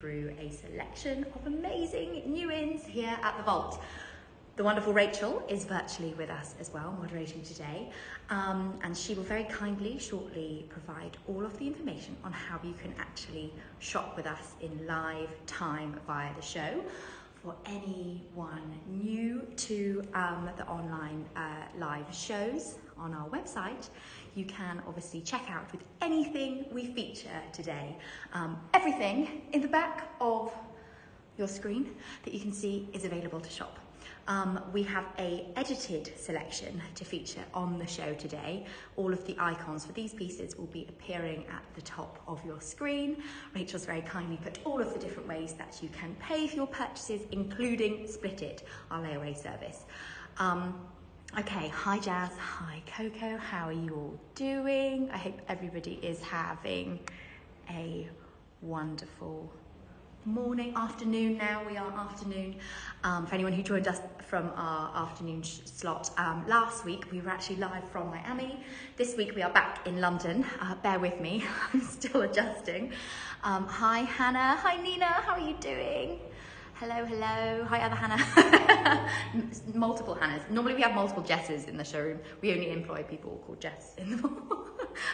through a selection of amazing new ins here at the Vault. The wonderful Rachel is virtually with us as well, moderating today, and she will very kindly shortly provide all of the information on how you can actually shop with us in live time via the show. For anyone new to the online live shows on our website, you can obviously check out with anything we feature today. Everything in the back of your screen that you can see is available to shop. We have a edited selection to feature on the show today. All of the icons for these pieces will be appearing at the top of your screen. Rachel's very kindly put all of the different ways that you can pay for your purchases, including Split It, our layaway service. Okay, hi Jazz, hi Coco, how are you all doing? I hope everybody is having a wonderful morning, afternoon now, we are afternoon. For anyone who joined us from our afternoon slot, last week we were actually live from Miami. This week we are back in London. Bear with me, I'm still adjusting. Hi Hannah, hi Nina, how are you doing? Hello, hello, hi other Hannah. Multiple Hannahs. Normally we have multiple Jesses in the showroom. We only employ people called Jess in the mall,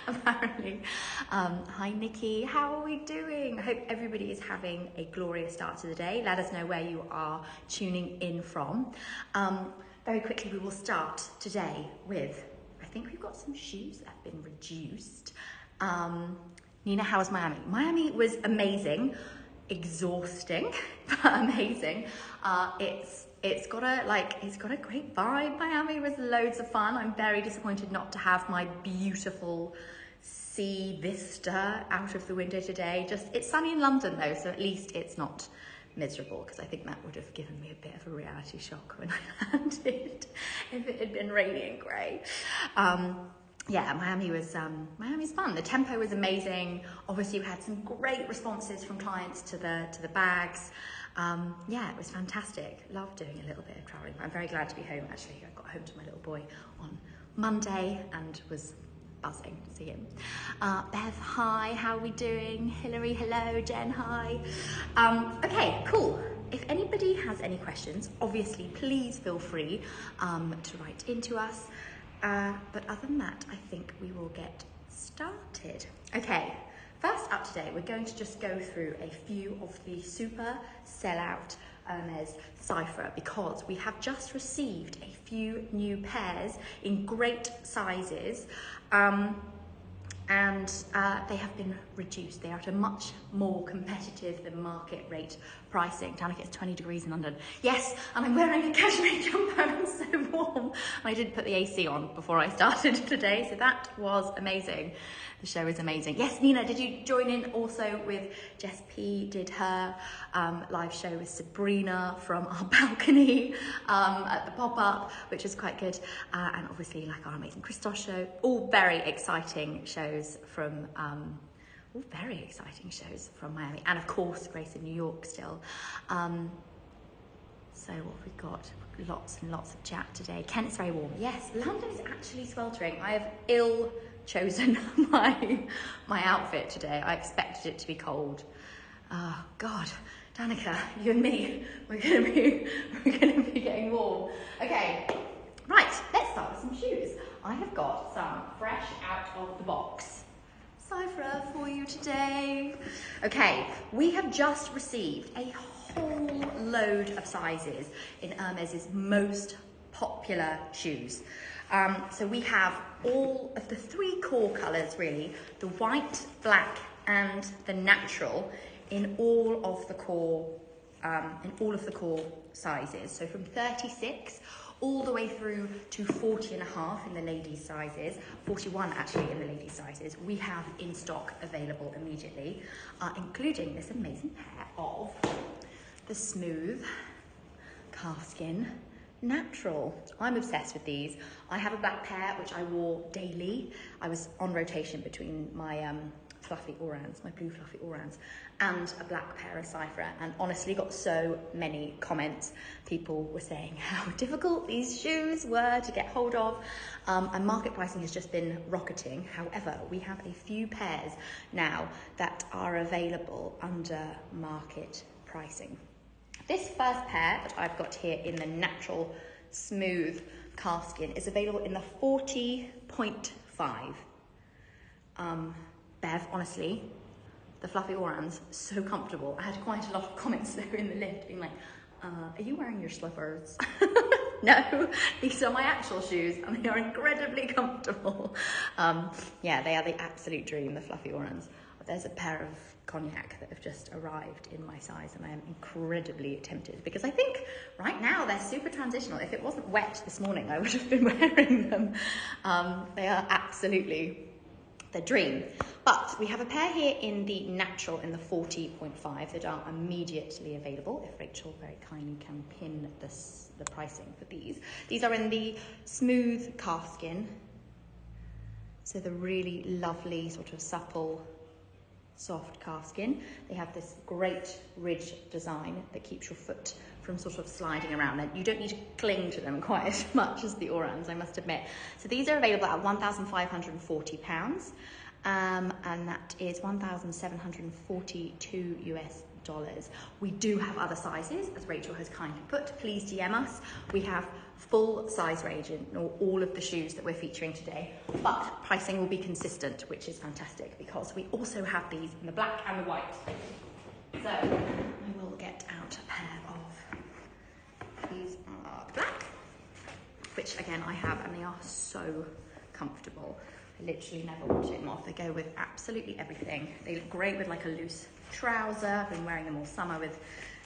apparently. Hi Nikki, how are we doing? I hope everybody is having a glorious start to the day. Let us know where you are tuning in from. Very quickly, we will start today with, I think we've got some shoes that have been reduced. Nina, how was Miami? Miami was amazing. Exhausting, but amazing. It's got a great vibe. Miami was loads of fun. I'm very disappointed not to have my beautiful sea vista out of the window today. It's sunny in London though, so at least it's not miserable, because I think that would have given me a bit of a reality shock when I landed if it had been rainy and grey. Yeah, Miami's fun. The tempo was amazing. Obviously, we had some great responses from clients to the bags. Yeah, it was fantastic. Loved doing a little bit of traveling. I'm very glad to be home, actually. I got home to my little boy on Monday and was buzzing to see him. Bev, hi, how are we doing? Hilary, hello. Jen, hi. Okay, cool. If anybody has any questions, obviously, please feel free to write into us. But other than that, I think we will get started. Okay, first up today, we're going to just go through a few of the super sellout Hermès Cypher, because we have just received a few new pairs in great sizes. And they have been reduced. They are at a much more competitive than market rate pricing. Down, it's 20 degrees in London. Yes, and I'm wearing a cashmere jumper and I'm so warm. I did put the AC on before I started today, so that was amazing. The show is amazing. Yes, Nina, did you join in also with Jess P? Did her live show with Sabrina from our balcony at the pop-up, which was quite good. And obviously like our amazing Christos show. All very exciting shows from Miami. And of course, Grace in New York still. So what have we got? Lots and lots of chat today. Kent's very warm. Yes, London is actually sweltering. I have chosen my outfit today. I expected it to be cold. Oh God, Danica, you and me, we're gonna be getting warm. Okay, right, let's start with some shoes. I have got some fresh out of the box Cypher for you today. Okay, we have just received a whole load of sizes in Hermès's most popular shoes. So we have all of the three core colours, really, the white, black, and the natural in all of the core sizes. So from 36 all the way through to 40 and a half in the ladies' sizes, 41 actually in the ladies' sizes, we have in stock available immediately, including this amazing pair of the smooth calfskin natural. I'm obsessed with these. I have a black pair which I wore daily. I was on rotation between my fluffy orans, my blue fluffy orans, and a black pair of Cypher, and honestly got so many comments. People were saying how difficult these shoes were to get hold of, and market pricing has just been rocketing. However, we have a few pairs now that are available under market pricing. This first pair that I've got here in the natural smooth calfskin is available in the 40.5. Bev, honestly, the fluffy orans, so comfortable. I had quite a lot of comments there in the lift being like, are you wearing your slippers? No, these are my actual shoes and they are incredibly comfortable. Yeah, they are the absolute dream, the fluffy orans. There's a pair of cognac that have just arrived in my size and I am incredibly tempted because I think right now they're super transitional. If it wasn't wet this morning, I would have been wearing them. They are absolutely the dream. But we have a pair here in the natural in the 40.5 that are immediately available, if Rachel very kindly can pin the pricing for these. These are in the smooth calfskin, so the really lovely sort of supple, soft calfskin. They have this great ridge design that keeps your foot from sort of sliding around. And you don't need to cling to them quite as much as the orans, I must admit. So these are available at £1,540, and that is 1,742 US dollars. We do have other sizes, as Rachel has kindly put. Please DM us. We have full size range in all of the shoes that we're featuring today, but pricing will be consistent, which is fantastic because we also have these in the black and the white. So I will get out a pair of these are black, which again I have, and they are so comfortable. I literally never want to take them off. They go with absolutely everything. They look great with like a loose trouser. I've been wearing them all summer with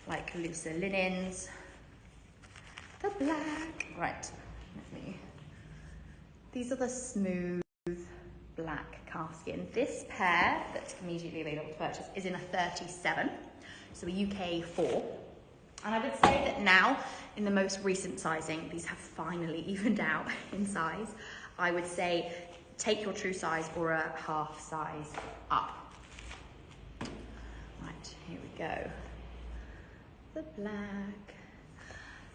like looser linens. The black, right, these are the smooth black calfskin. This pair that's immediately available to purchase is in a 37, so a UK 4. And I would say that now, in the most recent sizing, these have finally evened out in size. I would say take your true size or a half size up. Right, here we go. The black.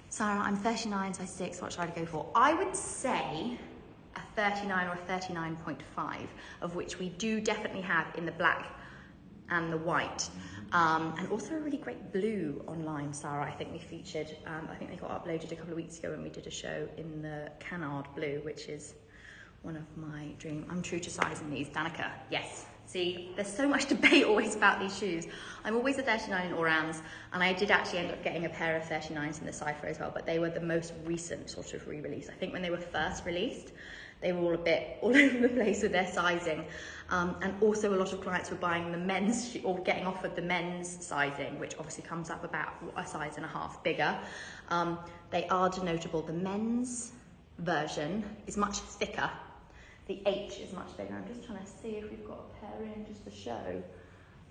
Sarah, I'm 39, size 6, what should I go for? I would say a 39 or a 39.5, of which we do definitely have in the black and the white. And also a really great blue online, Sarah, I think we featured. I think they got uploaded a couple of weeks ago when we did a show in the canard blue, which is one of my dream. I'm true to size in these, Danica, yes. See, there's so much debate always about these shoes. I'm always a 39 in orans, and I did actually end up getting a pair of 39s in the Cypher as well, but they were the most recent sort of re-release. I think when they were first released, they were all a bit all over the place with their sizing. And also a lot of clients were buying the men's, or getting offered the men's sizing, which obviously comes up about a size and a half bigger. They are denotable. The men's version is much thicker. The H is much bigger. I'm just trying to see if we've got a pair in just to show.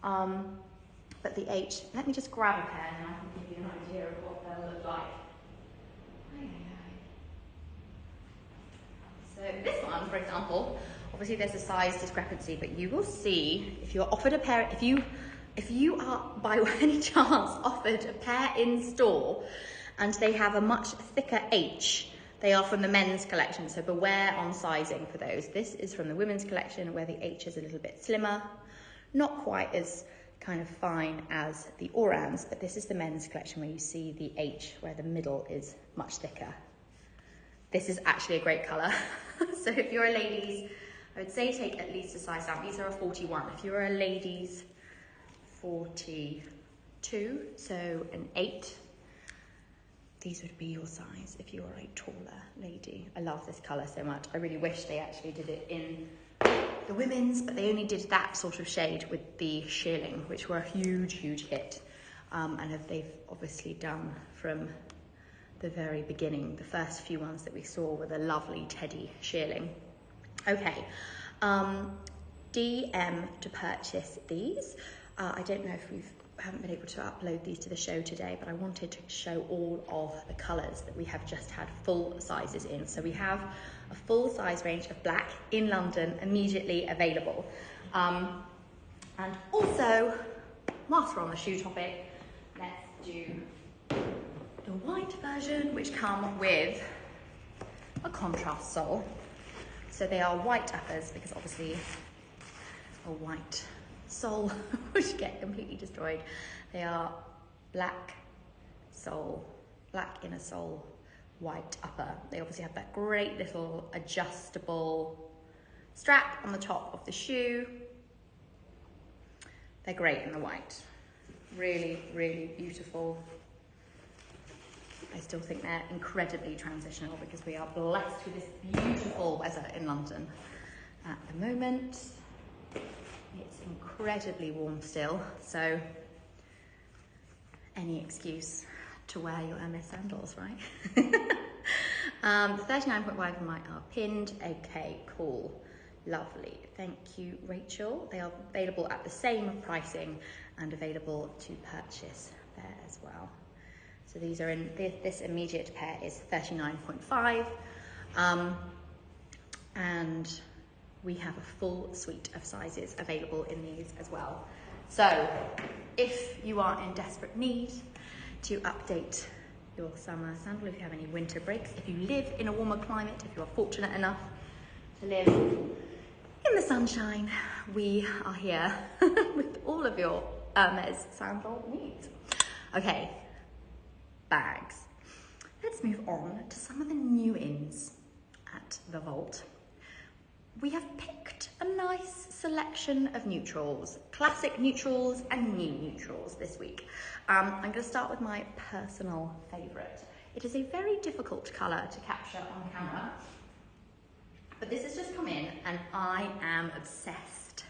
But the H, let me just grab a pair and then I can give you an idea of what they'll look like. So this one, for example, obviously there's a size discrepancy, but you will see if you're offered a pair, if you are by any chance offered a pair in store and they have a much thicker H, they are from the men's collection, so beware on sizing for those. This is from the women's collection where the H is a little bit slimmer, not quite as kind of fine as the orans, but this is the men's collection where you see the H where the middle is much thicker. This is actually a great colour. So if you're a ladies, I would say take at least a size down. These are a 41. If you're a ladies, 42, so an 8. These would be your size if you are a taller lady. I love this colour so much. I really wish they actually did it in the women's, but they only did that sort of shade with the shearling, which were a huge, huge hit. And they've obviously done from the very beginning. The first few ones that we saw were the lovely teddy shearling. Okay, DM to purchase these. I don't know if we haven't been able to upload these to the show today, but I wanted to show all of the colours that we have just had full sizes in. So we have a full size range of black in London immediately available. And also, whilst we're on the shoe topic, let's do the white version, which come with a contrast sole. So they are white uppers because obviously a white sole would get completely destroyed. They are black sole, black inner sole, white upper. They obviously have that great little adjustable strap on the top of the shoe. They're great in the white. Really, really beautiful. I still think they're incredibly transitional because we are blessed with this beautiful weather in London at the moment. It's incredibly warm still, so any excuse to wear your Hermès sandals, right? 39.5 of mine are pinned. Okay, cool. Lovely. Thank you, Rachel. They are available at the same pricing and available to purchase there as well. So these are in, this immediate pair is 39.5. And we have a full suite of sizes available in these as well. So if you are in desperate need to update your summer sandal, if you have any winter breaks, if you live in a warmer climate, if you are fortunate enough to live in the sunshine, we are here with all of your Hermès sandal needs. Okay, bags. Let's move on to some of the new ins at the Vault. We have picked a nice selection of neutrals, classic neutrals and new neutrals this week. I'm going to start with my personal favourite. It is a very difficult colour to capture on camera, but this has just come in and I am obsessed.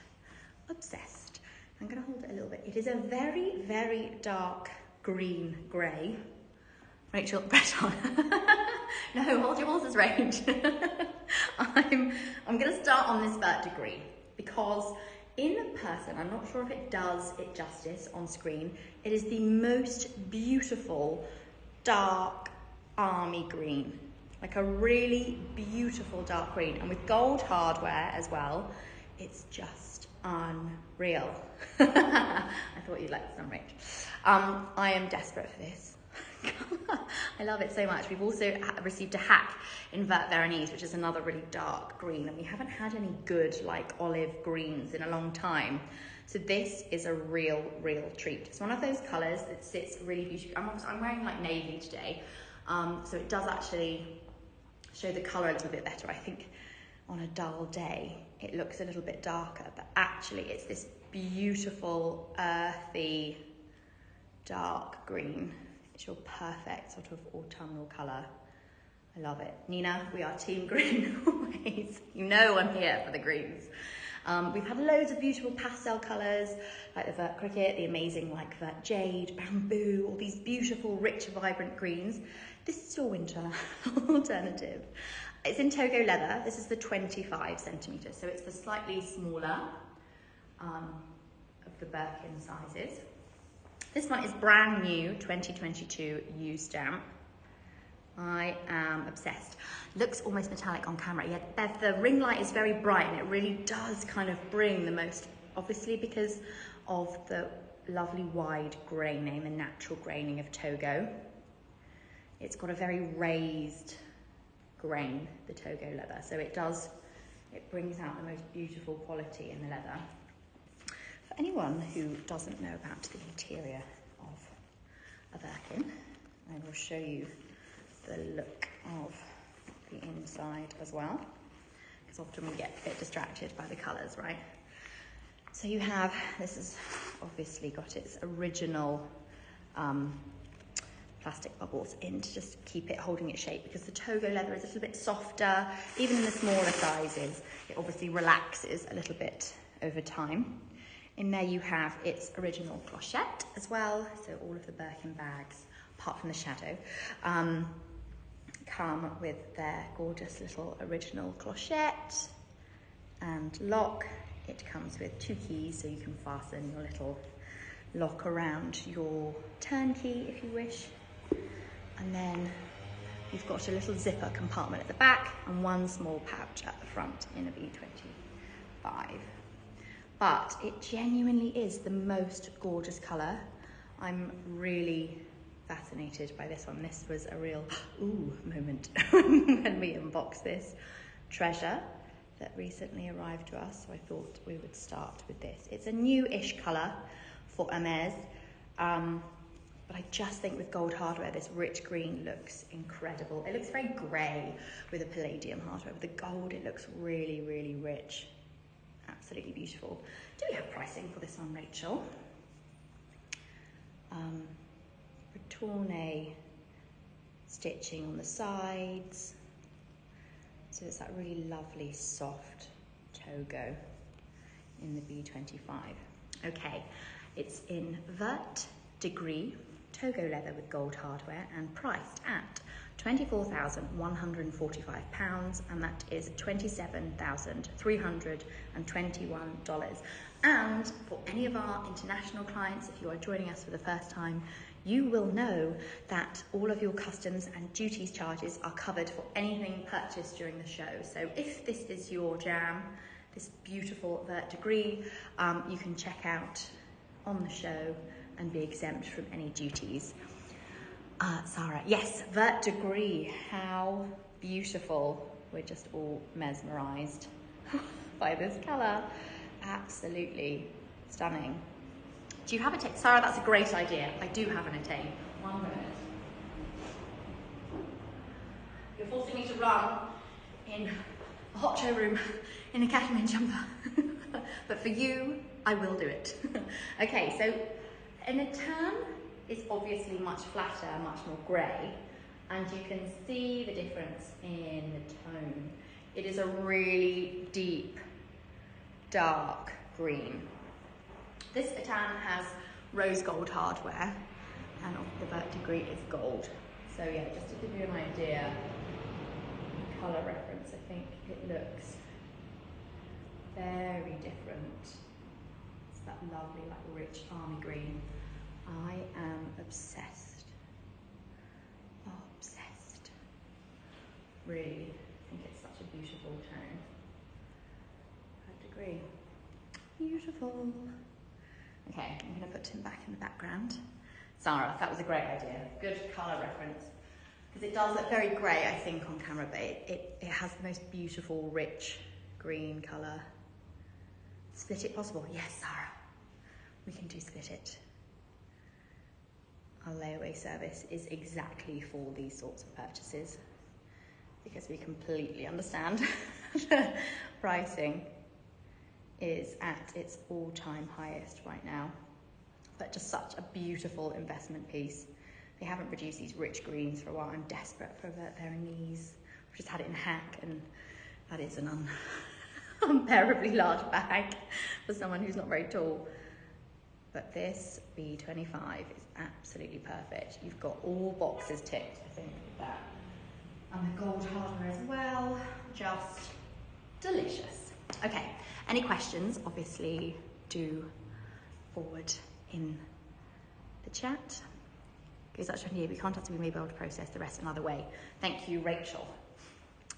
Obsessed. I'm going to hold it a little bit. It is a very, very dark green grey. Rachel, press on. No, hold your horses, Range. I'm going to start on this burnt green because in person, I'm not sure if it does it justice on screen, it is the most beautiful dark army green. Like a really beautiful dark green, and with gold hardware as well, it's just unreal. I thought you'd like some, Rach. I am desperate for this. I love it so much. We've also received a hack in Vert Veronese, which is another really dark green, and we haven't had any good like olive greens in a long time. So this is a real treat. It's one of those colours that sits really beautifully. I'm wearing like navy today, so it does actually show the colour a little bit better. I think on a dull day it looks a little bit darker, but actually it's this beautiful earthy dark green. It's your perfect sort of autumnal colour. I love it. Nina, we are team green always. You know I'm here for the greens. We've had loads of beautiful pastel colours like the Vert Cricket, the amazing like Vert Jade, Bamboo, all these beautiful, rich, vibrant greens. This is your winter alternative. It's in Togo leather. This is the 25 centimetres, so it's the slightly smaller of the Birkin sizes. This one is brand new, 2022 U stamp. I am obsessed. Looks almost metallic on camera. Yeah, the ring light is very bright and it really does kind of bring the most, obviously because of the lovely wide graining, the natural graining of Togo. It's got a very raised grain, the Togo leather. So it brings out the most beautiful quality in the leather. For anyone who doesn't know about the interior of a Birkin, I will show you the look of the inside as well, because often we get a bit distracted by the colours, right? So you have, this has obviously got its original plastic bubbles in to just keep it holding its shape, because the Togo leather is a little bit softer. Even in the smaller sizes, it obviously relaxes a little bit over time. In there you have its original clochette as well, so all of the Birkin bags, apart from the shadow, come with their gorgeous little original clochette and lock. It comes with 2 keys, so you can fasten your little lock around your turnkey if you wish. And then you've got a little zipper compartment at the back and 1 small pouch at the front in a B25. but it genuinely is the most gorgeous colour. I'm really fascinated by this one. This was a real ooh moment when we unboxed this treasure that recently arrived to us, so I thought we would start with this. It's a new-ish colour for Hermès, but I just think with gold hardware, this rich green looks incredible. It looks very grey with a palladium hardware. With the gold, it looks really, really rich. Absolutely beautiful. Do we have pricing for this one, Rachel? Retourne stitching on the sides. So it's that really lovely soft togo in the B25. Okay, it's in vert degree togo leather with gold hardware and priced at £24,145, and that is $27,321. And for any of our international clients, if you are joining us for the first time, you will know that all of your customs and duties charges are covered for anything purchased during the show. So if this is your jam, this beautiful vert degree, you can check out on the show and be exempt from any duties. Sarah, yes, vert degree, how beautiful. We're just all mesmerised by this colour. Absolutely stunning. Do you have a tape? Sarah, that's a great idea. I do have an tape. 1 minute. You're forcing me to run in a hot showroom in a cashmere jumper. But for you, I will do it. Okay, so in a tan, it's obviously much flatter, much more grey, and you can see the difference in the tone. It is a really deep, dark green. This tan has rose gold hardware, and the vert degree is gold. So yeah, just to give you an idea, colour reference, I think it looks very different. It's that lovely, like rich army green. I am obsessed. Oh, obsessed. Really, I think it's such a beautiful tone. Vert degree. Beautiful. Okay, I'm going to put him back in the background. Sarah, that was a great idea. Good colour reference. Because it does look very grey, I think, on camera, but it has the most beautiful, rich green colour. Split it possible? Yes, Sarah. We can do split it. Our layaway service is exactly for these sorts of purchases, because we completely understand the pricing is at its all-time highest right now, but just such a beautiful investment piece. They haven't produced these rich greens for a while. I'm desperate for a vert Veronese. I've just had it in hack, and that is an unbearably large bag for someone who's not very tall. But this B25 is absolutely perfect. You've got all boxes ticked, I think, with that. And the gold hardware as well, just delicious. Okay, any questions, obviously, do forward in the chat. Goes out to you, we can't be able to process the rest another way. Thank you, Rachel.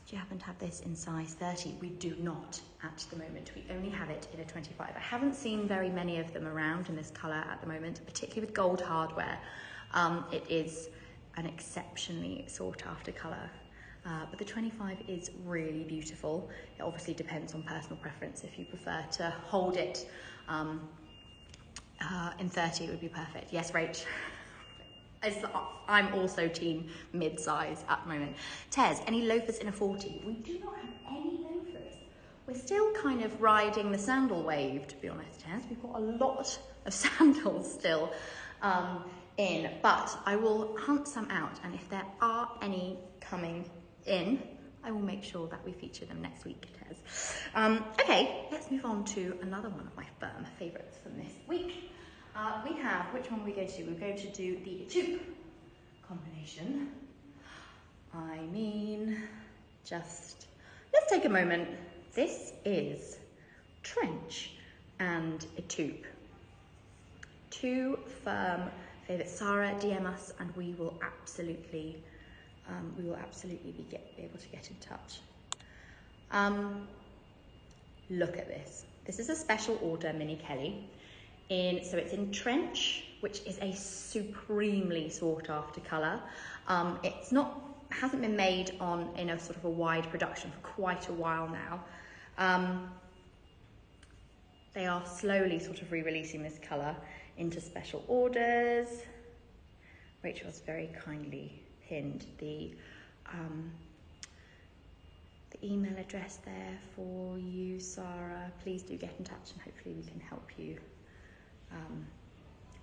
Do you happen to have this in size 30? We do not at the moment. We only have it in a 25. I haven't seen very many of them around in this colour at the moment, particularly with gold hardware. It is an exceptionally sought after colour. But the 25 is really beautiful. It obviously depends on personal preference. If you prefer to hold it in 30, it would be perfect. Yes, Rach. I'm also team mid-size at the moment. Tez, any loafers in a 40? We do not have any loafers. We're still kind of riding the sandal wave, to be honest, Tez. We've got a lot of sandals still in, but I will hunt some out, and if there are any coming in, I will make sure that we feature them next week, Tez. Okay, let's move on to another one of my firm favourites from this week. We have, which one are we going to do? We're going to do the tube combination. I mean, just, let's take a moment. This is trench and a tube. Two firm favourites. Sarah, DM us and we will absolutely be able to get in touch. Look at this. This is a special order mini Kelly. So it's in trench, which is a supremely sought after colour. Hasn't been made in a sort of a wide production for quite a while now. They are slowly sort of re-releasing this colour into special orders. Rachel has very kindly pinned the email address there for you, Sarah. Please do get in touch and hopefully we can help you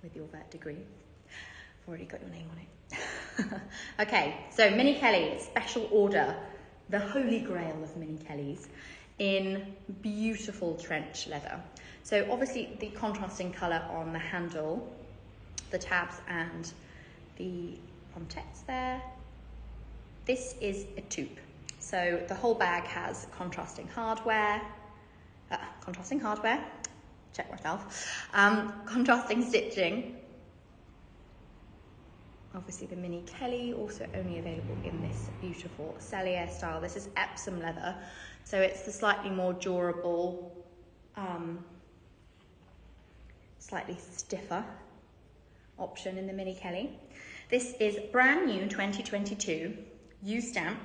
with your vert degree. I've already got your name on it. Okay, so Mini Kelly, special order, the holy grail of Mini Kellys in beautiful trench leather. So obviously the contrasting colour on the handle, the tabs and the pommettes there. This is a taupe. So the whole bag has contrasting hardware, check myself, contrasting stitching. Obviously the Mini Kelly, also only available in this beautiful Cellier style. This is Epsom leather, so it's the slightly more durable, slightly stiffer option in the Mini Kelly. This is brand new 2022 U-stamp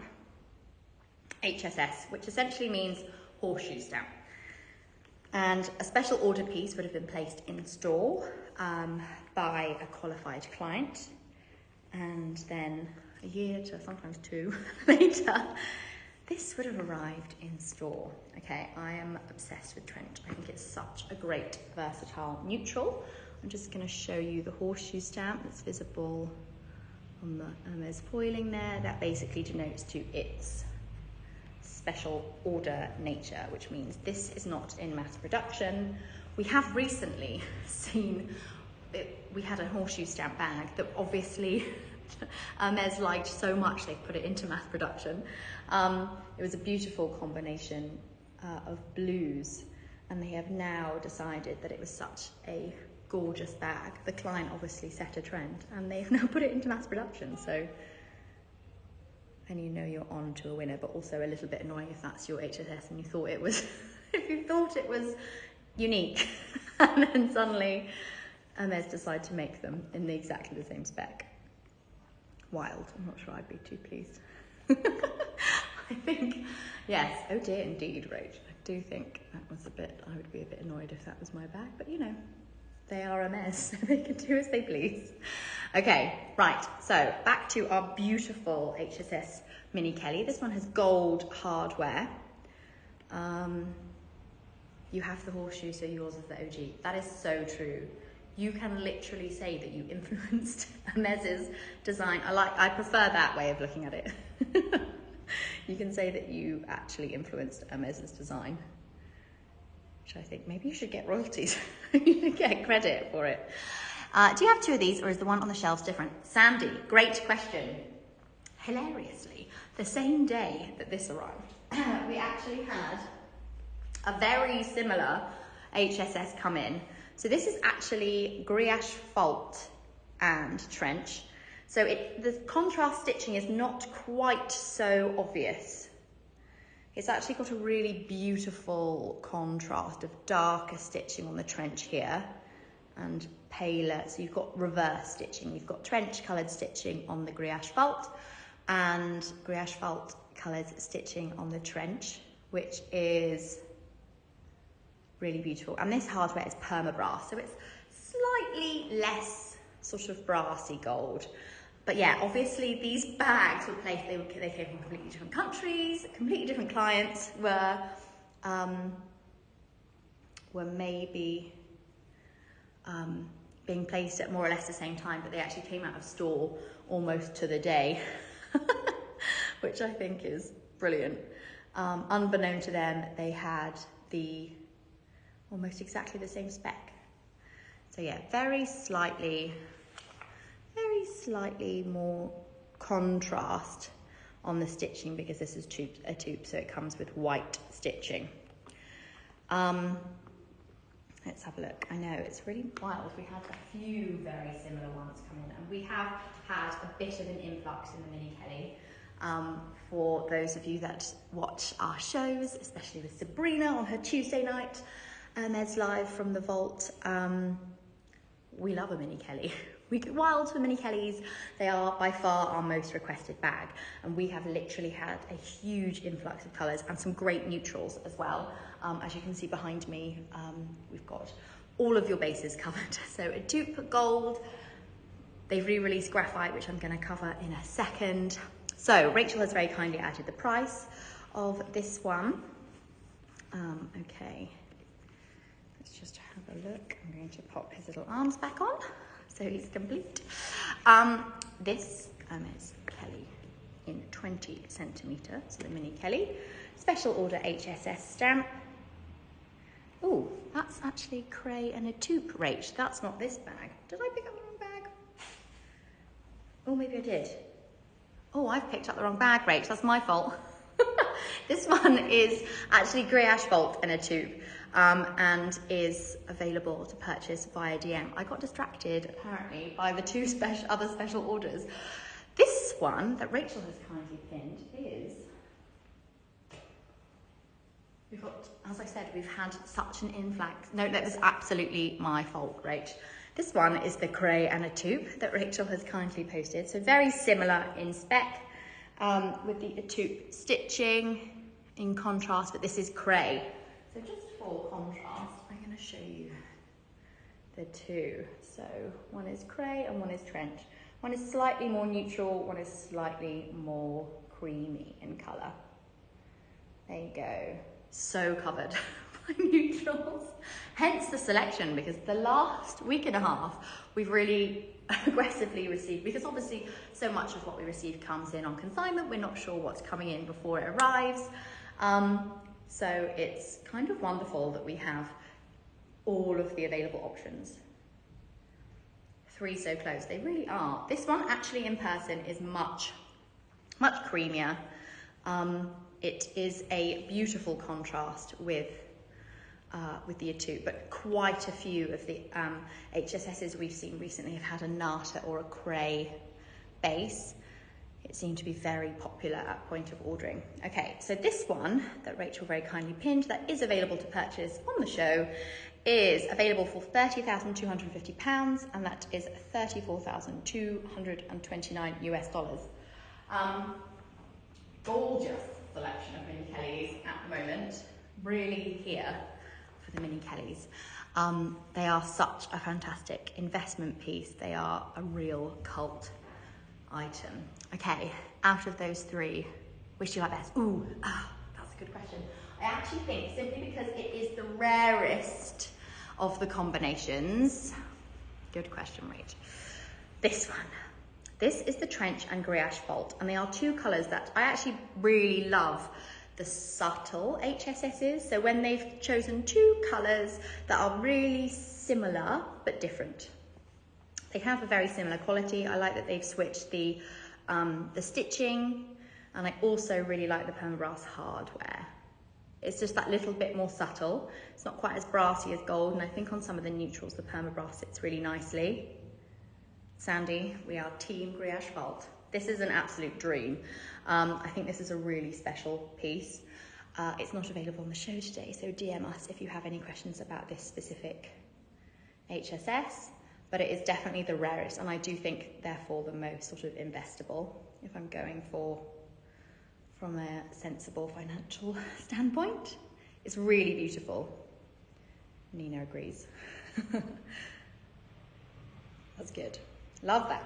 HSS, which essentially means horseshoe stamp. And a special order piece would have been placed in store by a qualified client. And then a year to sometimes 2 later, this would have arrived in store. Okay, I am obsessed with trench. I think it's such a great versatile neutral. I'm just going to show you the horseshoe stamp that's visible on the Hermès foiling there. That basically denotes to its special order nature, which means this is not in mass production. We have recently seen we had a horseshoe stamp bag that obviously Hermès liked so much they put it into mass production. It was a beautiful combination of blues, and they have now decided that it was such a gorgeous bag. The client obviously set a trend and they've now put it into mass production. So, and you know you're on to a winner, but also a little bit annoying if that's your HSS and you thought it was, if you thought it was unique and then suddenly Hermès decide to make them in exactly the same spec. Wild. I'm not sure I'd be too pleased. I think, yes, oh dear indeed, Rach. I do think that was I would be a bit annoyed if that was my bag, but you know, they are Hermès, so they can do as they please. Okay, right, so back to our beautiful HSS Mini Kelly. This one has gold hardware. You have the horseshoe, so yours is the OG. That is so true. You can literally say that you influenced Hermès's design. I prefer that way of looking at it. You can say that you actually influenced Hermès's design, which I think maybe you should get royalties. You should get credit for it. Do you have 2 of these, or is the one on the shelves different? Sandy, great question. Hilariously, the same day that this arrived, we actually had a very similar HSS come in. So this is actually Griache Fault and Trench. So the contrast stitching is not quite so obvious. It's actually got a really beautiful contrast of darker stitching on the trench here and paler. So you've got reverse stitching. You've got trench coloured stitching on the Griache Fault and Griache Fault coloured stitching on the trench, which is really beautiful. And this hardware is perma-brass, so it's slightly less sort of brassy gold. But yeah, obviously these bags were placed, they came from completely different countries, completely different clients, were maybe being placed at more or less the same time, but they actually came out of store almost to the day, which I think is brilliant. Unbeknown to them, they had almost exactly the same spec. So yeah, very slightly more contrast on the stitching because this is a taupe, so it comes with white stitching. Let's have a look. I know, it's really wild. We had a few very similar ones come in, and we have had a bit of an influx in the Mini Kelly. For those of you that watch our shows, especially with Sabrina on her Tuesday night, Hermès live from the vault. We love a mini Kelly. We get wild for mini Kellys. They are by far our most requested bag, and we have literally had a huge influx of colours and some great neutrals as well. As you can see behind me, we've got all of your bases covered. So a dupe gold. They've re-released graphite, which I'm going to cover in a second. So Rachel has very kindly added the price of this one. Okay, let's just have a look. I'm going to pop his little arms back on so he's complete. This is Kelly in 20 centimetre, so the mini Kelly. Special order HSS stamp. Oh, that's actually cray and a taupe, Rach. That's not this bag. Did I pick up the wrong bag? Oh, maybe I did. Oh, I've picked up the wrong bag, Rach. That's my fault. This one is actually grey asphalt and a tube, and is available to purchase via DM. I got distracted apparently by the two other special orders. This one that Rachel has kindly pinned is, we've got, as I said, we've had such an influx. No, that was absolutely my fault, Rach. This one is the cray and a tube that Rachel has kindly posted. So very similar in spec, with the taupe stitching in contrast, but this is cray. So just for contrast, I'm going to show you the two. So one is cray and one is trench. One is slightly more neutral, one is slightly more creamy in colour. There you go. So covered by neutrals. Hence the selection, because the last week and a half we've really aggressively received, because obviously so much of what we receive comes in on consignment. We're not sure what's coming in before it arrives. So it's kind of wonderful that we have all of the available options. Three so close, they really are. This one actually in person is much creamier. It is a beautiful contrast with the taupe, but quite a few of the HSSs we've seen recently have had a nata or a cray base. It seemed to be very popular at point of ordering. Okay, so this one that Rachel very kindly pinned that is available to purchase on the show is available for £30,250, and that is $34,229 US. Gorgeous selection of mini Kellys at the moment, really here for the mini Kellys. They are such a fantastic investment piece. They are a real cult item. Okay, out of those three, which do you like best? Ooh, that's a good question. I actually think, simply because it is the rarest of the combinations, good question, Rach. This one. This is the trench and grey asphalt, and they are two colours that I actually really love. The subtle HSSs, so when they've chosen two colours that are really similar but different. They have a very similar quality. I like that they've switched the stitching, and I also really like the permabrass hardware. It's just that little bit more subtle. It's not quite as brassy as gold, and I think on some of the neutrals the permabrass sits really nicely. Sandy, we are team grey asphalt. This is an absolute dream. I think this is a really special piece. It's not available on the show today, so DM us if you have any questions about this specific HSS, but it is definitely the rarest, and I do think therefore the most sort of investable if I'm going from a sensible financial standpoint. It's really beautiful. Nina agrees. That's good. Love that.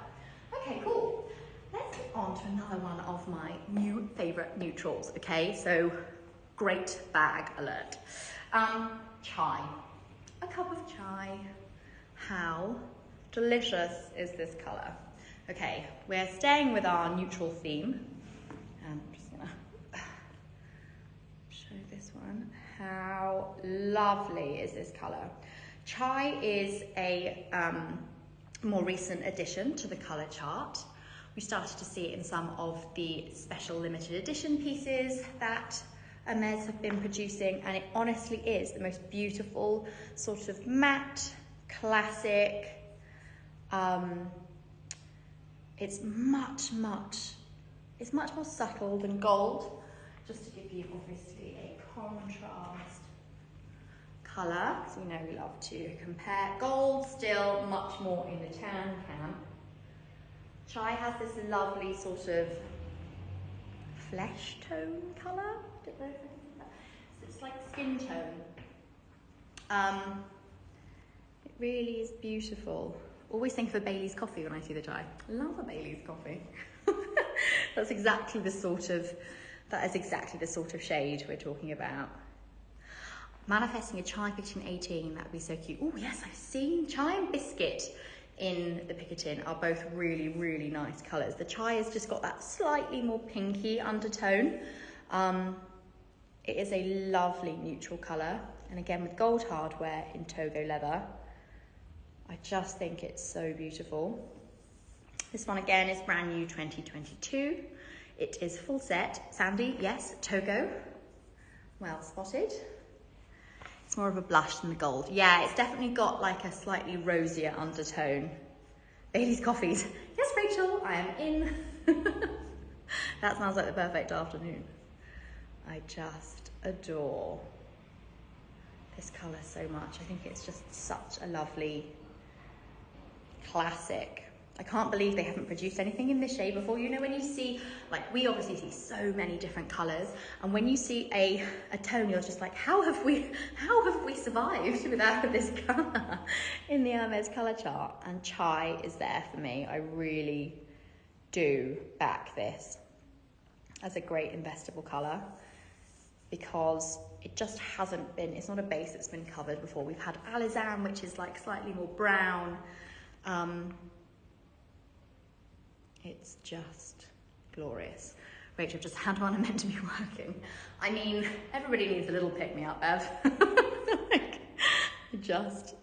Okay, cool. Let's get on to another one of my new favourite neutrals, okay? So, great bag alert. Chai. A cup of chai. How delicious is this colour? Okay, we're staying with our neutral theme. I'm just gonna show this one. How lovely is this colour? Chai is a more recent addition to the colour chart. We started to see it in some of the special limited edition pieces that Hermès have been producing, and it honestly is the most beautiful sort of matte, classic. It's much more subtle than gold, just to give you obviously a contrast colour, because we know we love to compare. Gold still much more in the tan camp. Chai has this lovely sort of flesh tone colour. I don't know if I can see that. So it's like skin tone. It really is beautiful. Always think of a Bailey's coffee when I see the chai. Love a Bailey's coffee. That is exactly the sort of shade we're talking about. Manifesting a chai Picotin 18, that would be so cute. Oh yes, I've seen chai and biscuit in the Picotin are both really, really nice colours. The chai has just got that slightly more pinky undertone. It is a lovely neutral colour. And again, with gold hardware in Togo leather, I just think it's so beautiful. This one again is brand new 2022. It is full set. Sandy, yes, Togo. Well spotted. It's more of a blush than the gold. Yeah, it's definitely got like a slightly rosier undertone. Bailey's coffees. Yes, Rachel, I am in. That sounds like the perfect afternoon. I just adore this colour so much. I think it's just such a lovely classic. I can't believe they haven't produced anything in this shade before. You know, when you see, like, we obviously see so many different colours, and when you see a tone, you're just like, how have we survived without this colour in the Hermès colour chart? And chai is there for me. I really do back this as a great investable colour, because it just hasn't been, it's not a base that's been covered before. We've had Alizan, which is like slightly more brown. It's just glorious. Rachel, just how do I meant to be working? I mean, everybody needs a little pick-me-up, Bev. Like, just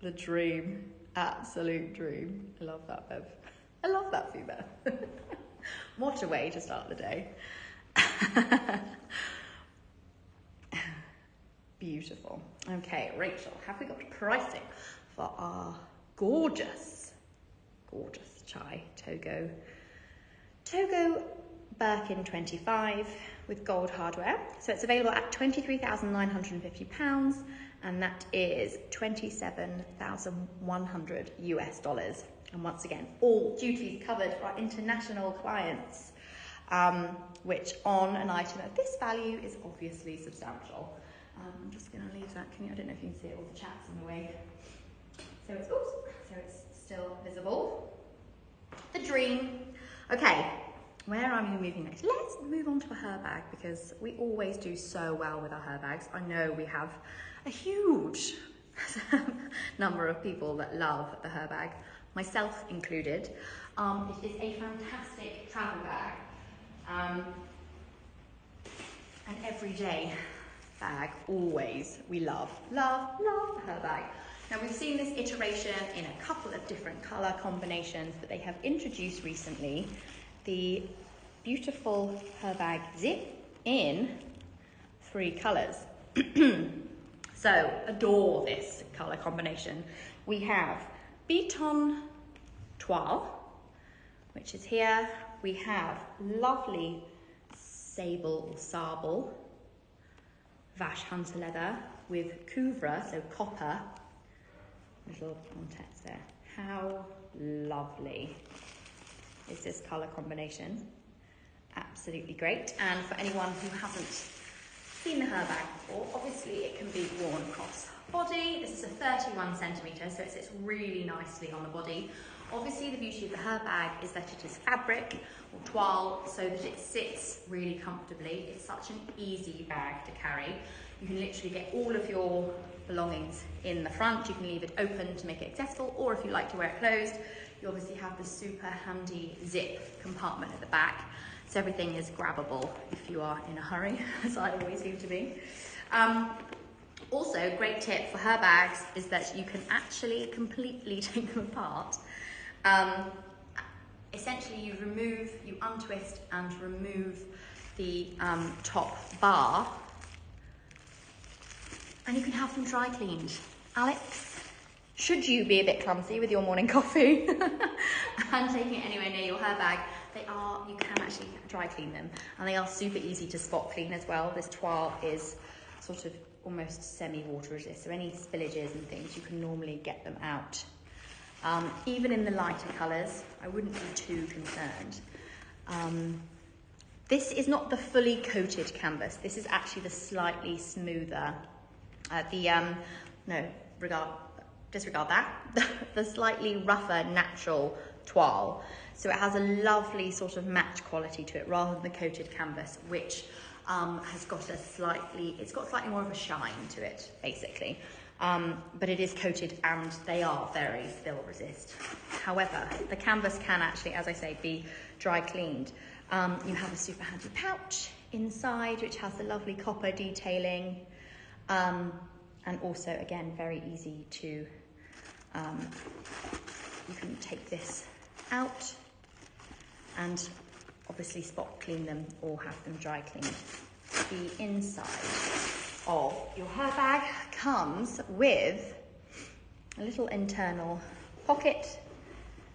the dream, absolute dream. I love that, Bev. I love that for you, Bev. What a way to start the day. Beautiful. Okay, Rachel, have we got pricing for our gorgeous chai Togo Birkin 25 with gold hardware? So it's available at £23,950, and that is $27,100 US. And once again, all duties covered for our international clients, which on an item of this value is obviously substantial. I'm just going to leave that. I don't know if you can see it, all the chat's in the way. So it's still visible. The dream. Okay, where am we moving next? Let's move on to a hair bag, because we always do so well with our hair bags. I know we have a huge number of people that love the hair bag, myself included. It is a fantastic travel bag, an everyday bag. Always, we love the hair bag. Now, we've seen this iteration in a couple of different colour combinations, but they have introduced recently the beautiful hair bag zip in 3 colours. So, adore this colour combination. We have Beton Toile, which is here. We have lovely sable or sable Vache Hunter leather with couvre, so copper. Little context there. How lovely is this colour combination? Absolutely great. And for anyone who hasn't seen the hair bag before, obviously it can be worn across body. This is a 31 centimetre, so it sits really nicely on the body. Obviously the beauty of the hair bag is that it is fabric or toile, so that it sits really comfortably. It's such an easy bag to carry. You can literally get all of your belongings in the front. You can leave it open to make it accessible, or if you like to wear it closed, you obviously have the super handy zip compartment at the back, so everything is grabbable if you are in a hurry, as I always seem to be. Also, great tip for hair bags is that you can actually completely take them apart. Essentially, you untwist and remove the top bar, and you can have them dry cleaned. Alex, should you be a bit clumsy with your morning coffee and taking it anywhere near your hair bag, you can actually dry clean them, and they are super easy to spot clean as well. This toile is sort of almost semi-water resist, so any spillages and things, you can normally get them out. Even in the lighter colours, I wouldn't be too concerned. This is not the fully coated canvas. This is actually the slightly smoother, disregard that, the slightly rougher natural toile. So it has a lovely sort of matte quality to it rather than the coated canvas, which has got it's got slightly more of a shine to it, basically. But it is coated and they are very spill resist. However, the canvas can actually, as I say, be dry cleaned. You have a super handy pouch inside, which has the lovely copper detailing. And also, again, very easy to, you can take this out and obviously spot clean them or have them dry cleaned. The inside of your hair bag comes with a little internal pocket,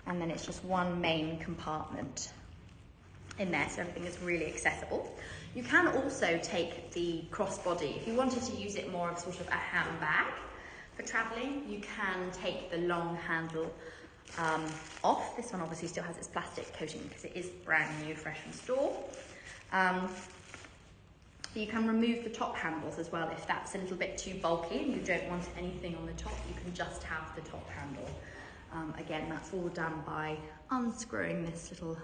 and then it's just one main compartment in there, so everything is really accessible. You can also take the crossbody. If you wanted to use it more of sort of a handbag for traveling, you can take the long handle off. This one obviously still has its plastic coating because it is brand new, fresh from store. You can remove the top handles as well if that's a little bit too bulky and you don't want anything on the top. You can just have the top handle. Again, that's all done by unscrewing this little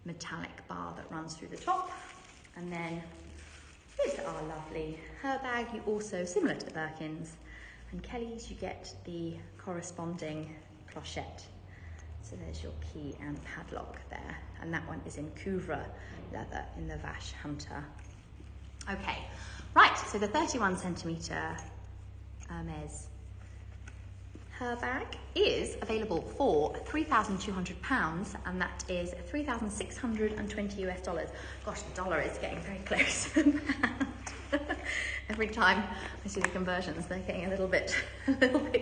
metallic bar that runs through the top. And then here's our lovely hair bag. You also, similar to the Birkins and Kellys, you get the corresponding clochette. So there's your key and padlock there. And that one is in Couvre leather in the Vache Hunter. Okay, right, so the 31 centimetre Hermès hair bag is available for £3,200, and that is 3,620 US dollars. Gosh, the dollar is getting very close. Every time I see the conversions, they're getting a little bit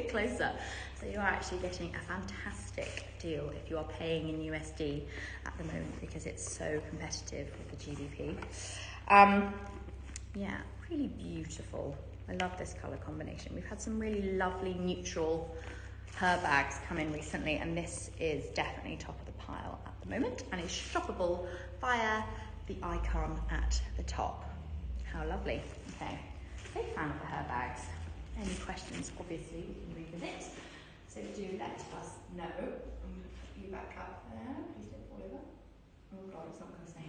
closer. So you are actually getting a fantastic deal if you are paying in USD at the moment, because it's so competitive with the GBP. Yeah, really beautiful. I love this colour combination. We've had some really lovely neutral hair bags come in recently, and this is definitely top of the pile at the moment, and is shoppable via the icon at the top. How lovely. Okay, big fan of the hair bags. Any questions, obviously, we can revisit. So do let us know. I'm going to put you back up there. Please don't fall over. Oh God, it's not going to stay.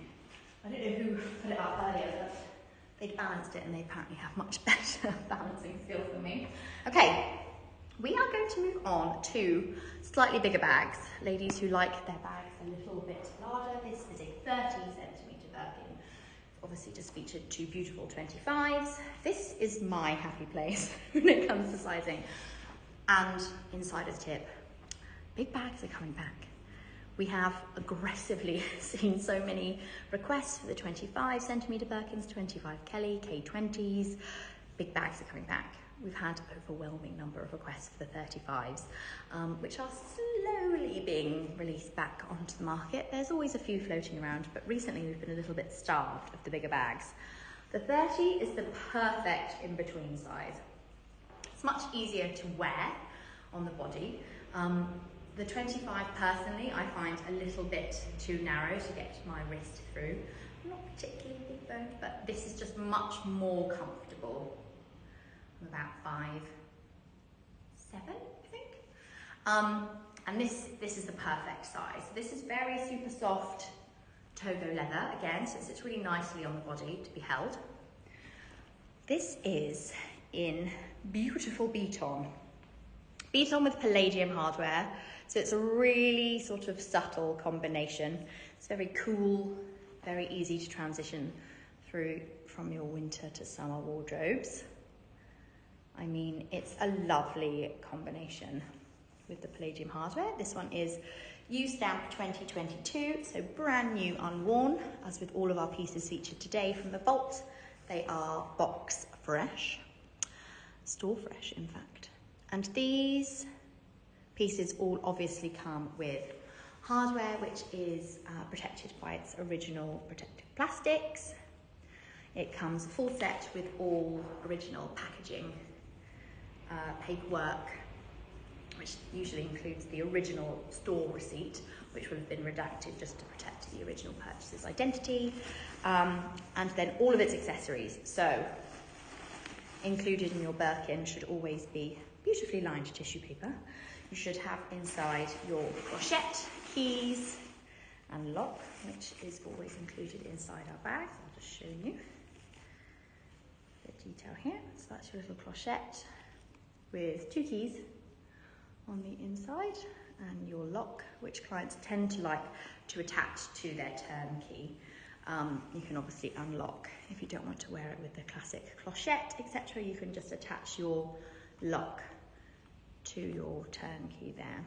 I don't know who put it up earlier, but they balanced it and they apparently have much better balancing skills than me. Okay, we are going to move on to slightly bigger bags. Ladies who like their bags a little bit larger. This is a 30 centimetre Birkin. Obviously just featured two beautiful 25s. This is my happy place when it comes to sizing. And insider's tip, big bags are coming back. We have aggressively seen so many requests for the 25 centimetre Birkins, 25 Kelly, K20s. Big bags are coming back. We've had an overwhelming number of requests for the 35s, which are slowly being released back onto the market. There's always a few floating around, but recently we've been a little bit starved of the bigger bags. The 30 is the perfect in-between size. It's much easier to wear on the body. The 25 personally, I find a little bit too narrow to get my wrist through. Not particularly big bone, but this is just much more comfortable. I'm about 5'7", I think. And this is the perfect size. This is very super soft Togo leather, again, so it sits really nicely on the body to be held. This is in beautiful Beton. Beton with palladium hardware, so it's a really sort of subtle combination. It's very cool, very easy to transition through from your winter to summer wardrobes. I mean, it's a lovely combination with the palladium hardware. This one is U-Stamp 2022, so brand new, unworn, as with all of our pieces featured today from the vault. They are box fresh, store fresh, in fact. And these pieces all obviously come with hardware, which is protected by its original protective plastics. It comes full set with all original packaging, paperwork, which usually includes the original store receipt, which will have been redacted just to protect the original purchaser's identity, and then all of its accessories. So included in your Birkin should always be beautifully lined tissue paper. You should have inside your pochette, keys and lock, which is always included inside our bags. I'll just show you the detail here. So that's your little clochette with 2 keys on the inside and your lock, which clients tend to like to attach to their turnkey. You can obviously unlock if you don't want to wear it with the classic clochette, etc. You can just attach your lock to your turnkey there,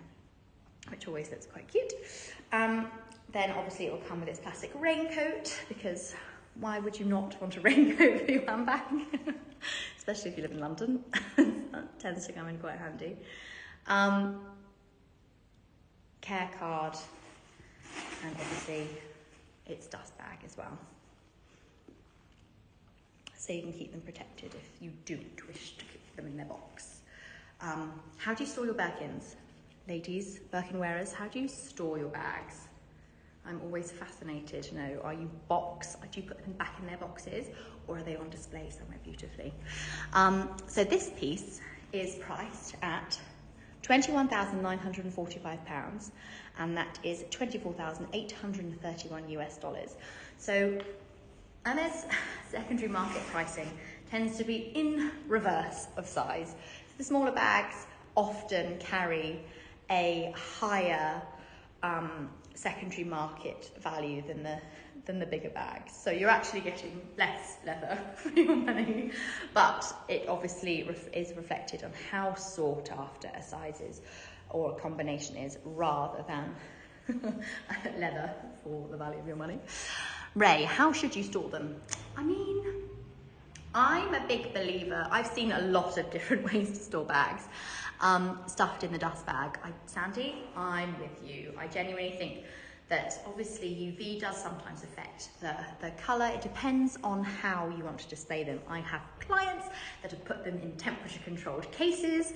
which always looks quite cute. Then obviously it will come with its plastic raincoat, because why would you not want a raincoat for your handbag? Especially if you live in London. That tends to come in quite handy. Care card, and obviously its dust bag as well. So you can keep them protected if you don't wish to keep them in their box. How do you store your Birkins? Ladies, Birkin wearers, how do you store your bags? I'm always fascinated to know, do you put them back in their boxes, or are they on display somewhere beautifully? So this piece is priced at £21,945, and that is 24,831 US dollars. So Hermès secondary market pricing tends to be in reverse of size. So the smaller bags often carry a higher secondary market value than the bigger bags. So you're actually getting less leather for your money, but it obviously is reflected on how sought after a size is or a combination is, rather than leather for the value of your money. Ray, how should you store them? I mean, I'm a big believer. I've seen a lot of different ways to store bags. Stuffed in the dust bag. Sandy, I'm with you. I genuinely think that obviously UV does sometimes affect the colour. It depends on how you want to display them. I have clients that have put them in temperature controlled cases,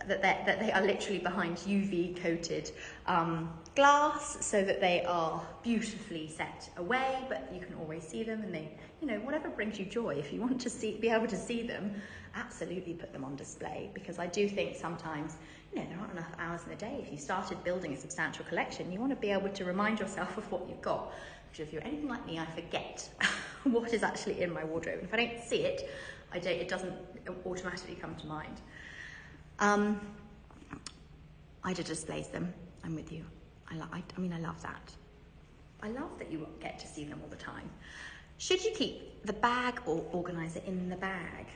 that they are literally behind UV coated glass, so that they are beautifully set away, but you can always see them, and they, whatever brings you joy. If you want to be able to see them, absolutely put them on display, because I do think sometimes there aren't enough hours in the day. If you started building a substantial collection, you want to be able to remind yourself of what you've got. Because if you're anything like me, I forget what is actually in my wardrobe. And if I don't see it, it doesn't automatically come to mind. I just displays them. I'm with you. I love that. I love that you get to see them all the time. Should you keep the bag or organizer in the bag?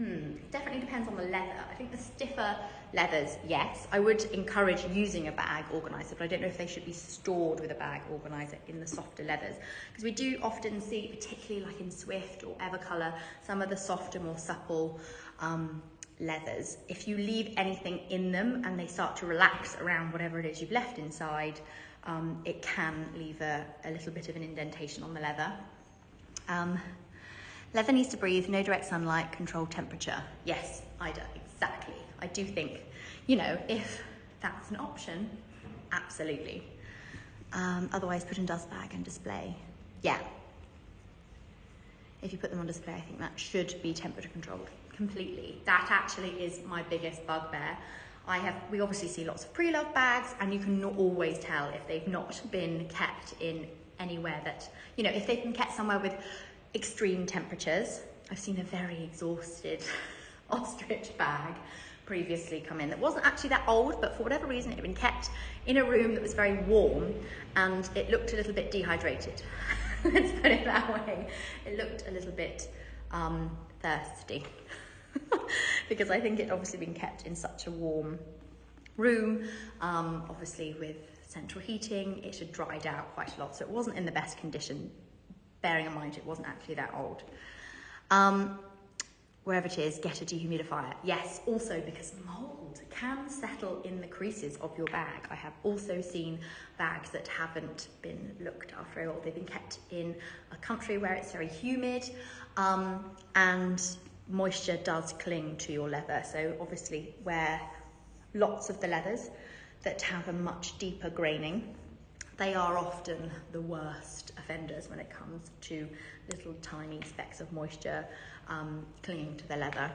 It definitely depends on the leather. I think the stiffer leathers, yes. I would encourage using a bag organizer, but I don't know if they should be stored with a bag organizer in the softer leathers. Because we do often see, particularly like in Swift or Evercolour, some of the softer, more supple leathers. If you leave anything in them and they start to relax around whatever it is you've left inside, it can leave a little bit of an indentation on the leather. Leather needs to breathe, no direct sunlight, controlled temperature. Yes, Ida, exactly. I do think, if that's an option, absolutely. Otherwise, put in dust bag and display. Yeah. If you put them on display, I think that should be temperature controlled completely. That actually is my biggest bugbear. We obviously see lots of pre-loved bags, and you can always tell if they've not been kept in anywhere that, if they've been kept somewhere with extreme temperatures. I've seen a very exhausted ostrich bag previously come in that wasn't actually that old, but for whatever reason it had been kept in a room that was very warm, and it looked a little bit dehydrated. Let's put it that way. It looked a little bit thirsty because I think it obviously been kept in such a warm room, obviously with central heating. It had dried out quite a lot, so it wasn't in the best condition, bearing in mind it wasn't actually that old. wherever it is, get a dehumidifier. Yes, also because mold can settle in the creases of your bag. I have also seen bags that haven't been looked after, or they've been kept in a country where it's very humid, and moisture does cling to your leather. So obviously wear lots of the leathers that have a much deeper graining. They are often the worst offenders when it comes to little tiny specks of moisture clinging to the leather.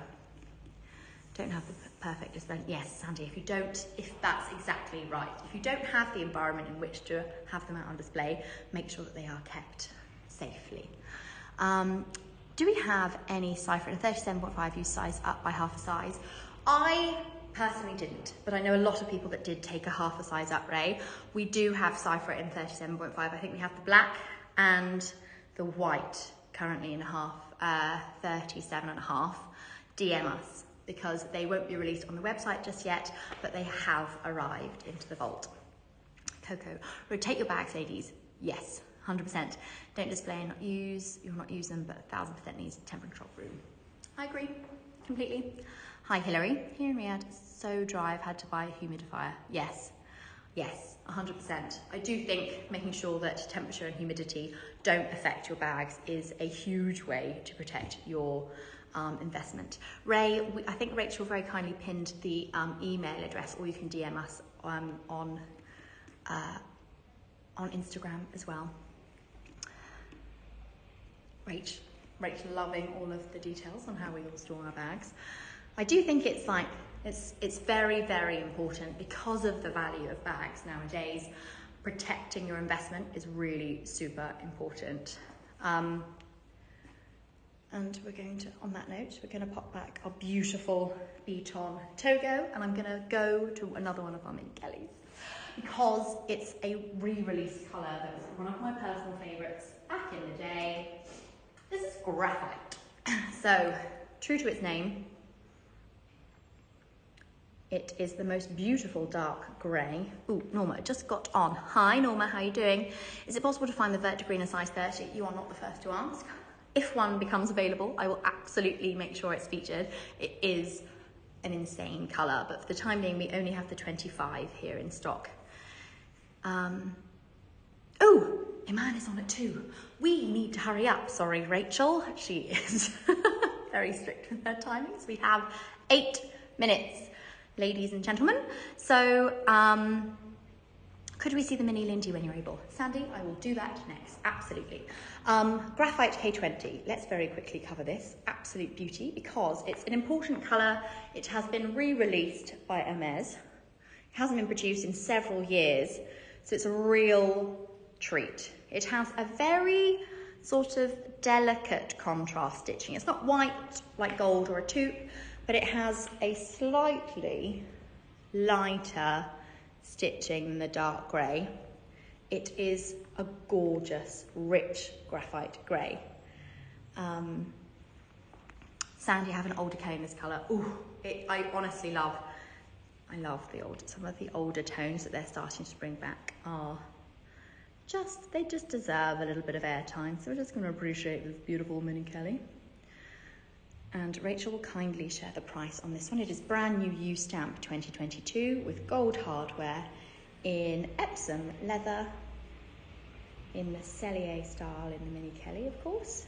Don't have the perfect dispense. Yes, Sandy, if that's exactly right. If you don't have the environment in which to have them out on display, make sure that they are kept safely. Do we have any cipher in a 37.5 you size up by half a size? I personally didn't, but I know a lot of people that did take a half a size up, Ray. We do have cipher in 37.5. I think we have the black and the white currently in a half, 37.5. DM us, because they won't be released on the website just yet, but they have arrived into the vault. Coco, rotate your bags, ladies. Yes, 100%. Don't display and not use, you'll not use them, but 1000% needs temperature control room. I agree, completely. Hi, Hillary. Here in Riyadh, so dry, I've had to buy a humidifier. Yes, 100%. I do think making sure that temperature and humidity don't affect your bags is a huge way to protect your investment. Ray, I think Rachel very kindly pinned the email address, or you can DM us on Instagram as well. Rachel loving all of the details on how we all store our bags. I do think it's very, very important, because of the value of bags nowadays. Protecting your investment is really super important. And we're going to, on that note, we're going to pop back our beautiful Beaton Togo, and I'm going to go to another one of our mini Kellys, because it's a re-release colour that was one of my personal favourites back in the day. This is graphite. So, true to its name, it is the most beautiful dark grey. Ooh, Norma just got on. Hi Norma, how are you doing? Is it possible to find the Vertigreen in size 30? You are not the first to ask. If one becomes available, I will absolutely make sure it's featured. It is an insane colour, but for the time being, we only have the 25 here in stock. Oh, Iman is on it too. We need to hurry up. Sorry, Rachel. She is very strict with her timings. We have 8 minutes, ladies and gentlemen. So, could we see the mini Lindy when you're able? Sandy, I will do that next, absolutely. Graphite K20, let's very quickly cover this. Absolute beauty, because it's an important colour. It has been re-released by Hermès. It hasn't been produced in several years, so it's a real treat. It has a very sort of delicate contrast stitching. It's not white like gold or a taupe, but it has a slightly lighter stitching than the dark grey. It is a gorgeous, rich graphite grey. Sandy, I have an older K in this colour. Ooh, I honestly love some of the older tones that they're starting to bring back are they just deserve a little bit of airtime. So we're just going to appreciate this beautiful mini Kelly. And Rachel will kindly share the price on this one. It is brand new U-stamp 2022 with gold hardware in Epsom leather, in the Cellier style in the mini Kelly, of course.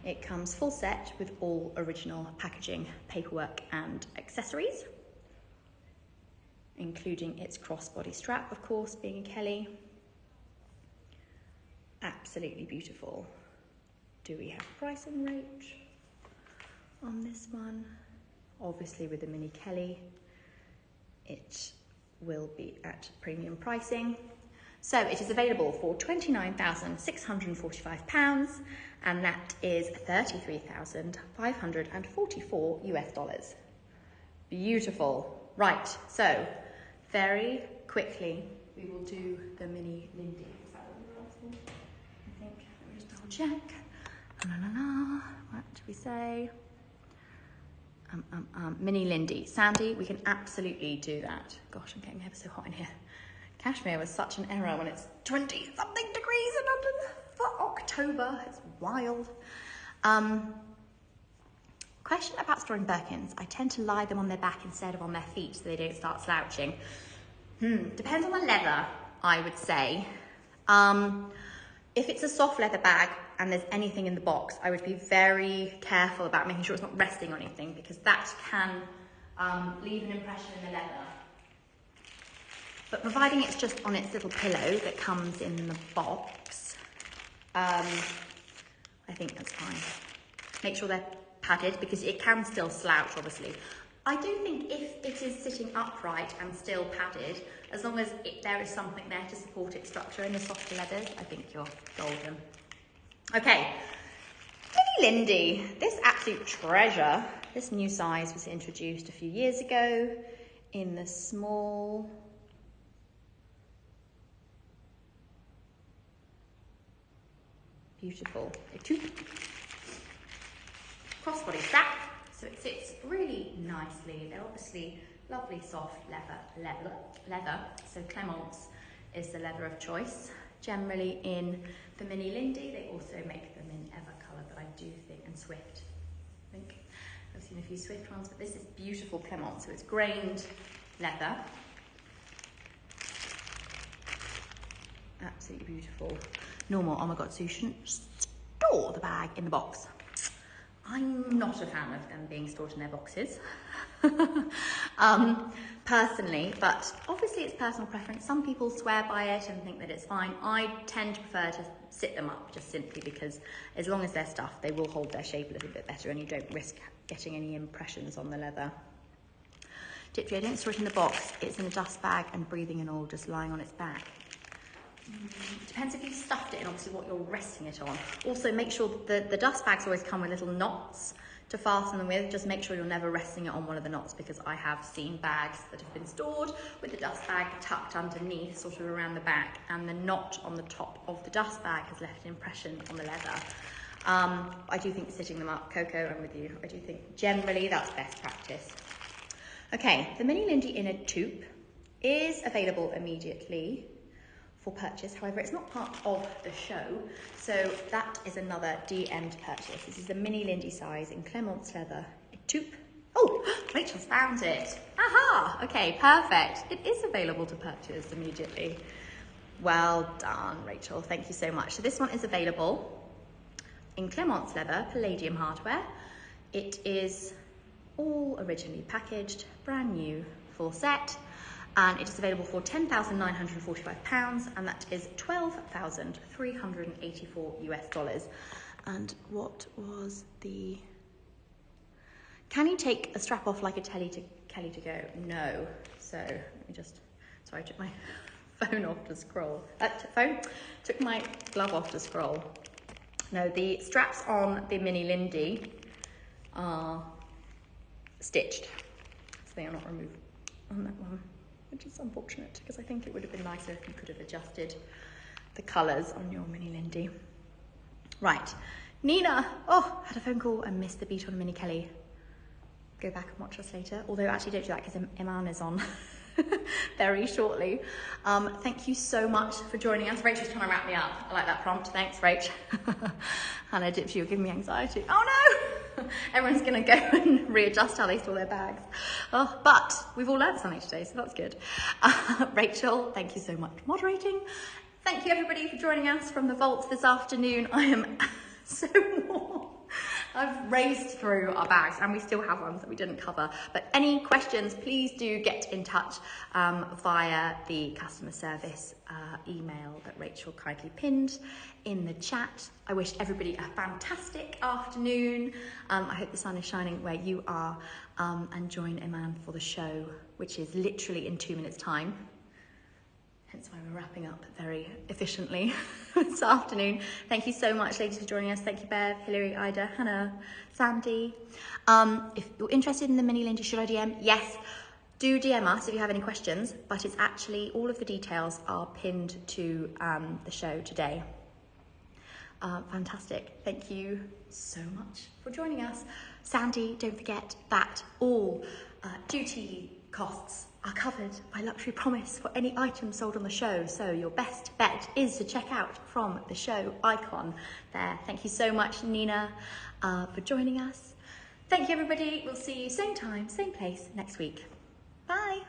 It comes full set with all original packaging, paperwork and accessories, including its crossbody strap, of course, being a Kelly. Absolutely beautiful. Do we have pricing rate on this one? Obviously with the mini Kelly, it will be at premium pricing. So it is available for £29,645, and that is $33,544 US. Beautiful. Right, so very quickly we will do the mini Lindy. Is that what we were asking? I think, let me just double check. What do we say? Mini Lindy. Sandy, we can absolutely do that. Gosh, I'm getting ever so hot in here. Cashmere was such an error when it's 20-something degrees in London for October. It's wild. Question about storing Birkins. I tend to lie them on their back instead of on their feet so they don't start slouching. Depends on the leather, I would say. If it's a soft leather bag and there's anything in the box, I would be very careful about making sure it's not resting on anything, because that can leave an impression in the leather. But providing it's just on its little pillow that comes in the box, I think that's fine. Make sure they're padded, because it can still slouch, obviously. I do think if it is sitting upright and still padded, as long as there is something there to support its structure in the softer leathers, I think you're golden. Okay, Mini Lindy, this absolute treasure. This new size was introduced a few years ago in the small. Beautiful. Crossbody strap, so it sits really nicely. They're obviously lovely soft leather. So Clemence is the leather of choice. Generally in the Mini Lindy, they also make them in Evercolour, but I do think, and Swift. I think I've seen a few Swift ones, but this is beautiful Clemence. So it's grained leather. Absolutely beautiful. Normal, oh my God, so you shouldn't store the bag in the box. I'm not a fan of them being stored in their boxes, personally, but obviously it's personal preference. Some people swear by it and think that it's fine. I tend to prefer to sit them up, just simply because as long as they're stuffed, they will hold their shape a little bit better and you don't risk getting any impressions on the leather. Tipsy, I don't store it in the box. It's in a dust bag and breathing and all, just lying on its back. Depends if you stuffed it and obviously what you're resting it on. Also make sure that the dust bags always come with little knots to fasten them with. Just make sure you're never resting it on one of the knots, because I have seen bags that have been stored with the dust bag tucked underneath, sort of around the back, and the knot on the top of the dust bag has left an impression on the leather. I do think sitting them up, Coco, I'm with you. I do think generally that's best practice. Okay, the Mini Lindy in a tube is available immediately for purchase. However, it's not part of the show, so that is another DM'd purchase. This is the Mini Lindy size in Clemence leather tube. Oh, Rachel's found it. Aha, okay, perfect. It is available to purchase immediately. Well done, Rachel, thank you so much. So this one is available in Clemence leather, palladium hardware. It is all originally packaged, brand new, full set. And it is available for £10,945, and that is $12,384 US. And what was the... Can you take a strap off like a Kelly to go? No. So let me just... Sorry, I took my phone off to scroll. Took my glove off to scroll. No, the straps on the Mini Lindy are stitched, so they are not removed on that one, which is unfortunate, because I think it would have been nicer if you could have adjusted the colours on your Mini Lindy. Right, Nina, oh, had a phone call and missed the beat on Mini Kelly. Go back and watch us later. Although actually don't do that, because Iman is on very shortly. Thank you so much for joining us. Rachel's trying to wrap me up. I like that prompt. Thanks, Rach. Hannah Dipsy, you're giving me anxiety. Oh no! Everyone's going to go and readjust how they store their bags. Oh, but we've all learned something today, so that's good. Rachel, thank you so much for moderating. Thank you everybody for joining us from the vaults this afternoon. I am so warm. I've raced through our bags and we still have ones that we didn't cover. But any questions, please do get in touch via the customer service email that Rachel kindly pinned in the chat. I wish everybody a fantastic afternoon. I hope the sun is shining where you are, and join Iman for the show, which is literally in 2 minutes time. Hence why we're wrapping up very efficiently this afternoon. Thank you so much, ladies, for joining us. Thank you, Bev, Hilary, Ida, Hannah, Sandy. If you're interested in the Mini Lindy, should I DM? Yes, do DM us if you have any questions, but it's actually, all of the details are pinned to the show today. Fantastic. Thank you so much for joining us. Sandy, don't forget that all duty costs are covered by Luxury Promise for any items sold on the show. So your best bet is to check out from the show icon there. Thank you so much, Nina, for joining us. Thank you, everybody. We'll see you same time, same place next week. Bye.